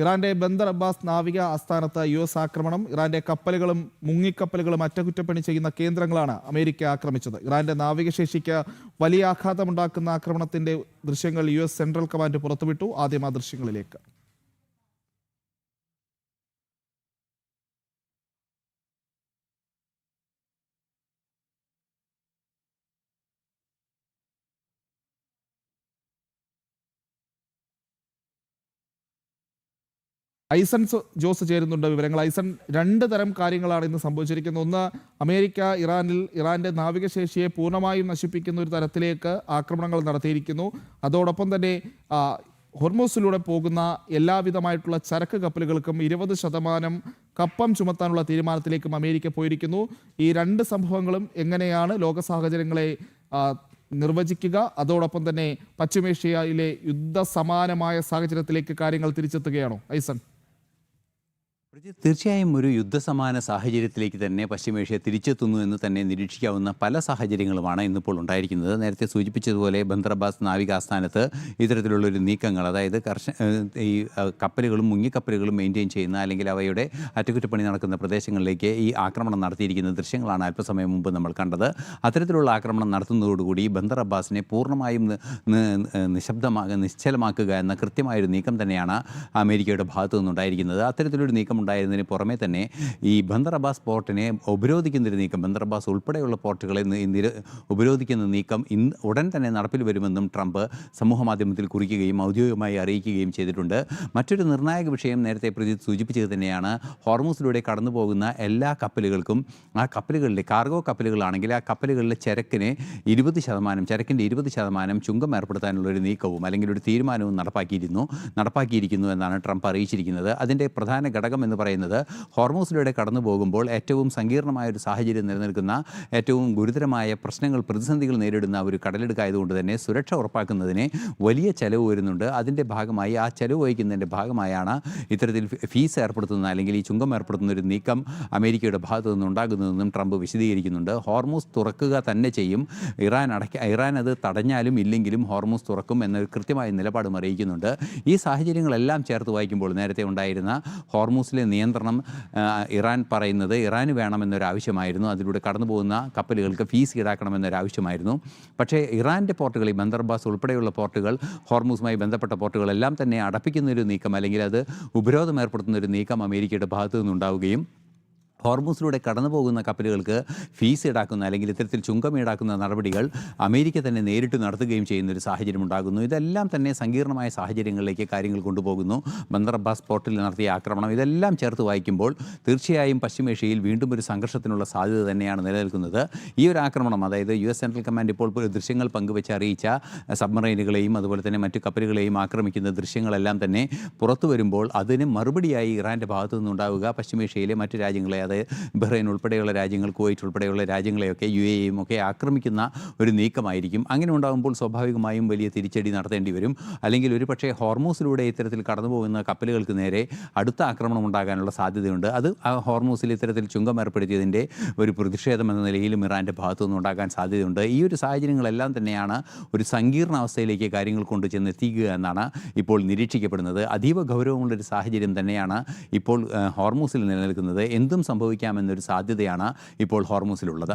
ഇറാന്റെ ബന്ദർ അബ്ബാസ് നാവിക ആസ്ഥാനത്ത് US ആക്രമണം. ഇറാന്റെ കപ്പലുകളും മുങ്ങിക്കപ്പലുകളും അറ്റകുറ്റപ്പണി ചെയ്യുന്ന കേന്ദ്രങ്ങളാണ് അമേരിക്ക ആക്രമിച്ചത്. ഇറാന്റെ നാവികശേഷിക്ക് വലിയ ആഘാതമുണ്ടാക്കുന്ന ആക്രമണത്തിന്റെ ദൃശ്യങ്ങൾ US സെൻട്രൽ കമാൻഡ് പുറത്തുവിട്ടു. ആദ്യം ആ ദൃശ്യങ്ങളിലേക്ക്. ഐസൺ ജോസ് ചേരുന്നുണ്ട്. വിവരങ്ങൾ ഐസൺ. രണ്ട് തരം കാര്യങ്ങളാണ് ഇന്ന് സംഭവിച്ചിരിക്കുന്നത്. ഒന്ന്, അമേരിക്ക ഇറാന്റെ നാവികശേഷിയെ പൂർണ്ണമായും നശിപ്പിക്കുന്ന ഒരു തരത്തിലേക്ക് ആക്രമണങ്ങൾ നടത്തിയിരിക്കുന്നു. അതോടൊപ്പം തന്നെ ഹോർമൂസിലൂടെ പോകുന്ന എല്ലാവിധമായിട്ടുള്ള ചരക്ക് കപ്പലുകൾക്കും 20% കപ്പം ചുമത്താനുള്ള തീരുമാനത്തിലേക്കും അമേരിക്ക പോയിരിക്കുന്നു. ഈ രണ്ട് സംഭവങ്ങളും എങ്ങനെയാണ് ലോക സാഹചര്യങ്ങളെ നിർവചിക്കുക? അതോടൊപ്പം തന്നെ പശ്ചിമേഷ്യയിലെ യുദ്ധസമാനമായ സാഹചര്യത്തിലേക്ക് കാര്യങ്ങൾ തിരിച്ചെത്തുകയാണോ ഐസൺ? തീർച്ചയായും ഒരു യുദ്ധസമാന സാഹചര്യത്തിലേക്ക് തന്നെ പശ്ചിമേഷ്യ തിരിച്ചെത്തുന്നു എന്ന് തന്നെ നിരീക്ഷിക്കാവുന്ന പല സാഹചര്യങ്ങളുമാണ് ഇന്നിപ്പോൾ ഉണ്ടായിരിക്കുന്നത്. നേരത്തെ സൂചിപ്പിച്ചതുപോലെ ബന്ദർ അബ്ബാസ് നാവികാസ്ഥാനത്ത് ഇത്തരത്തിലുള്ളൊരു നീക്കങ്ങൾ, അതായത് ഈ കപ്പലുകളും മുങ്ങിക്കപ്പലുകളും മെയിൻറ്റെയിൻ ചെയ്യുന്ന അല്ലെങ്കിൽ അവയുടെ അറ്റകുറ്റപ്പണി നടക്കുന്ന പ്രദേശങ്ങളിലേക്ക് ഈ ആക്രമണം നടത്തിയിരിക്കുന്ന ദൃശ്യങ്ങളാണ് അല്പസമയം മുമ്പ് നമ്മൾ കണ്ടത്. അത്തരത്തിലുള്ള ആക്രമണം നടത്തുന്നതോടുകൂടി ബന്ദർ അബ്ബാസിനെ പൂർണ്ണമായും നിശ്ചലമാക്കുക എന്ന കൃത്യമായൊരു നീക്കം തന്നെയാണ് അമേരിക്കയുടെ ഭാഗത്തു നിന്നുണ്ടായിരിക്കുന്നത്. അത്തരത്തിലൊരു നീക്കം ഉണ്ടായിരുന്നതിന് പുറമെ തന്നെ ഈ ബന്ദർ അബ്ബാസ് പോർട്ടിനെ ഉപരോധിക്കുന്നൊരു നീക്കം, ബന്ദർ അബ്ബാസ് ഉൾപ്പെടെയുള്ള പോർട്ടുകളെ ഉപരോധിക്കുന്ന നീക്കം ഉടൻ തന്നെ നടപ്പിൽ വരുമെന്നും ട്രംപ് സമൂഹമാധ്യമത്തിൽ കുറിക്കുകയും ഔദ്യോഗികമായി അറിയിക്കുകയും ചെയ്തിട്ടുണ്ട്. മറ്റൊരു നിർണായക വിഷയം നേരത്തെ പ്രജിത്ത് സൂചിപ്പിച്ചത് തന്നെയാണ്. ഹോർമൂസിലൂടെ കടന്നു പോകുന്ന എല്ലാ കപ്പലുകൾക്കും, ആ കപ്പലുകളിലെ കാർഗോ കപ്പലുകളാണെങ്കിൽ ആ കപ്പലുകളിലെ ചരക്കിൻ്റെ 20% ചുങ്കം ഏർപ്പെടുത്താനുള്ളൊരു നീക്കവും അല്ലെങ്കിൽ ഒരു തീരുമാനവും നടപ്പാക്കിയിരിക്കുന്നു എന്നാണ് ട്രംപ് അറിയിച്ചിരിക്കുന്നത്. അതിൻ്റെ പ്രധാന ഘടകം എന്ന് പറയുന്നത് ഹോർമൂസിലൂടെ കടന്നു പോകുമ്പോൾ ഏറ്റവും സങ്കീർണമായ ഒരു സാഹചര്യം നിലനിൽക്കുന്ന, ഏറ്റവും ഗുരുതരമായ പ്രശ്നങ്ങൾ, പ്രതിസന്ധികൾ നേരിടുന്ന ഒരു കടലിടുക്കായതുകൊണ്ട് തന്നെ സുരക്ഷ ഉറപ്പാക്കുന്നതിന് വലിയ ചെലവ് വരുന്നുണ്ട്. അതിൻ്റെ ഭാഗമായി, ആ ചെലവ് വഹിക്കുന്നതിൻ്റെ ഭാഗമായാണ് ഇത്തരത്തിൽ ഫീസ് ഏർപ്പെടുത്തുന്ന അല്ലെങ്കിൽ ഈ ചുങ്കം ഏർപ്പെടുത്തുന്ന ഒരു നീക്കം അമേരിക്കയുടെ ഭാഗത്തു നിന്നുണ്ടാകുന്നതെന്നും ട്രംപ് വിശദീകരിക്കുന്നുണ്ട്. ഹോർമൂസ് തുറക്കുക തന്നെ ചെയ്യും, ഇറാൻ അത് തടഞ്ഞാലും ഇല്ലെങ്കിലും ഹോർമൂസ് തുറക്കും എന്നൊരു കൃത്യമായ നിലപാടും അറിയിക്കുന്നുണ്ട്. ഈ സാഹചര്യങ്ങളെല്ലാം ചേർത്ത് വായിക്കുമ്പോൾ നേരത്തെ ഉണ്ടായിരുന്ന ഹോർമൂസിലെ നിയന്ത്രണം ഇറാൻ പറയുന്നത് ഇറാന് വേണമെന്നൊരാവശ്യമായിരുന്നു. അതിലൂടെ കടന്നു പോകുന്ന കപ്പലുകൾക്ക് ഫീസ് ഈടാക്കണമെന്നൊരാവശ്യമായിരുന്നു. പക്ഷേ ഇറാൻ്റെ പോർട്ടുകൾ, ഈ ബന്ദർ അബ്ബാസ് ഉൾപ്പെടെയുള്ള പോർട്ടുകൾ, ഹോർമൂസുമായി ബന്ധപ്പെട്ട പോർട്ടുകളെല്ലാം തന്നെ അടപ്പിക്കുന്നൊരു നീക്കം അല്ലെങ്കിൽ അത് ഉപരോധം ഏർപ്പെടുത്തുന്നൊരു നീക്കം അമേരിക്കയുടെ ഭാഗത്തു നിന്നുണ്ടാവുകയും ഹോർമൂസിലൂടെ കടന്നു പോകുന്ന കപ്പലുകൾക്ക് ഫീസ് ഈടാക്കുന്ന അല്ലെങ്കിൽ ഇത്തരത്തിൽ ചുങ്കം ഈടാക്കുന്ന നടപടികൾ അമേരിക്ക തന്നെ നേരിട്ട് നടത്തുകയും ചെയ്യുന്നൊരു സാഹചര്യം ഉണ്ടാകുന്നു. ഇതെല്ലാം തന്നെ സങ്കീർണമായ സാഹചര്യങ്ങളിലേക്ക് കാര്യങ്ങൾ കൊണ്ടുപോകുന്നു. ബന്ദർ അബ്ബാസ് പോർട്ടിൽ നടത്തിയ ആക്രമണം, ഇതെല്ലാം ചേർത്ത് വായിക്കുമ്പോൾ തീർച്ചയായും പശ്ചിമേഷ്യയിൽ വീണ്ടും ഒരു സംഘർഷത്തിനുള്ള സാധ്യത തന്നെയാണ് നിലനിൽക്കുന്നത്. ഈ ഒരു ആക്രമണം, അതായത് US സെൻട്രൽ കമാൻഡ് ഇപ്പോൾ ദൃശ്യങ്ങൾ പങ്കുവെച്ച് അറിയിച്ച സബ്മറൈനുകളെയും അതുപോലെ തന്നെ മറ്റു കപ്പലുകളെയും ആക്രമിക്കുന്ന ദൃശ്യങ്ങളെല്ലാം തന്നെ പുറത്തു വരുമ്പോൾ അതിന് മറുപടിയായി ഇറാൻ്റെ ഭാഗത്തു നിന്നുണ്ടാവുക പശ്ചിമേഷ്യയിലെ മറ്റു രാജ്യങ്ങളെ, ബഹ്റൈൻ ഉൾപ്പെടെയുള്ള രാജ്യങ്ങൾ, കുവൈറ്റ് ഉൾപ്പെടെയുള്ള രാജ്യങ്ങളെയൊക്കെ UAEയും ഒക്കെ ആക്രമിക്കുന്ന ഒരു നീക്കമായിരിക്കും. അങ്ങനെ ഉണ്ടാകുമ്പോൾ സ്വാഭാവികമായും വലിയ തിരിച്ചടി നടത്തേണ്ടി വരും. അല്ലെങ്കിൽ ഒരുപക്ഷേ ഹോർമൂസിലൂടെ ഇത്തരത്തിൽ കടന്നു പോകുന്ന കപ്പലുകൾക്ക് നേരെ അടുത്ത ആക്രമണം ഉണ്ടാകാനുള്ള സാധ്യതയുണ്ട്. അത് ആ ഹോർമൂസിൽ ഇത്തരത്തിൽ ചുങ്കം ഏർപ്പെടുത്തിയതിൻ്റെ ഒരു പ്രതിഷേധം എന്ന നിലയിലും ഇറാൻ്റെ ഭാഗത്തു നിന്നുണ്ടാകാൻ സാധ്യതയുണ്ട്. ഈ ഒരു സാഹചര്യങ്ങളെല്ലാം തന്നെയാണ് ഒരു സങ്കീർണ അവസ്ഥയിലേക്ക് കാര്യങ്ങൾ കൊണ്ടു ചെന്നെത്തിക്കുക എന്നാണ് ഇപ്പോൾ നിരീക്ഷിക്കപ്പെടുന്നത്. അതീവ ഗൗരവമുള്ളൊരു സാഹചര്യം തന്നെയാണ് ഇപ്പോൾ ഹോർമൂസിൽ നിലനിൽക്കുന്നത്. എന്തും സംഭവിക്കാമെന്നൊരു സാധ്യതയാണ് ഇപ്പോൾ ഹോർമൂസിലുള്ളത്.